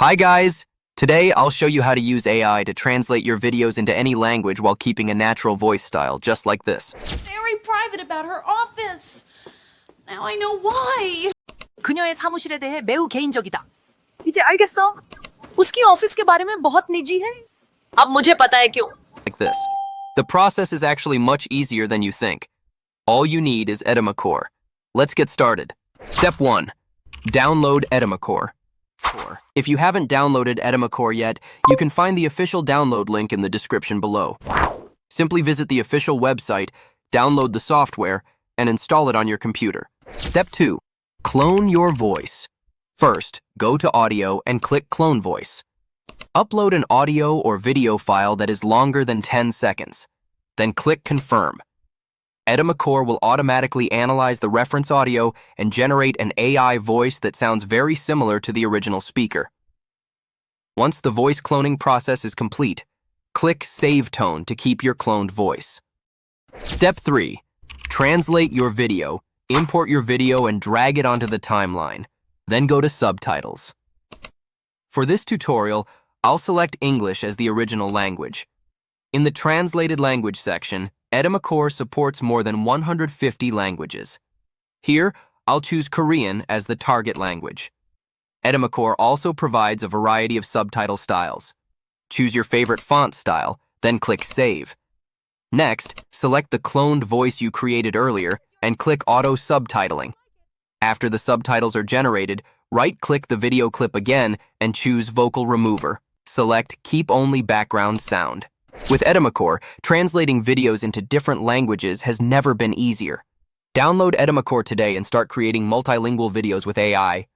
Hi guys! Today I'll show you how to use AI to translate your videos into any language while keeping a natural voice style, just like this. Very private about her office. Now I know why. 그녀의 사무실에 대해 매우 개인적이다. 이제 알겠어. उसकी office के बारे में बहुत निजी है. अब मुझे पता है क्यों. Like this. The process is actually much easier than you think. All you need is Edimakor. Let's get started. Step 1. Download Edimakor. If you haven't downloaded Edimakor yet, you can find the official download link in the description below. Simply visit the official website, download the software, and install it on your computer. Step 2. Clone your voice. First, go to Audio and click Clone Voice. Upload an audio or video file that is longer than 10 seconds. Then click Confirm. Edimakor will automatically analyze the reference audio and generate an AI voice that sounds very similar to the original speaker. Once the voice cloning process is complete, click Save Tone to keep your cloned voice. Step 3. Translate your video, import your video and drag it onto the timeline. Then go to Subtitles. For this tutorial, I'll select English as the original language. In the Translated Language section, Edimakor supports more than 150 languages. Here, I'll choose Korean as the target language. Edimakor also provides a variety of subtitle styles. Choose your favorite font style, then click Save. Next, select the cloned voice you created earlier and click Auto Subtitling. After the subtitles are generated, right-click the video clip again and choose Vocal Remover. Select Keep Only Background Sound. With Edimakor, translating videos into different languages has never been easier. Download Edimakor today and start creating multilingual videos with AI.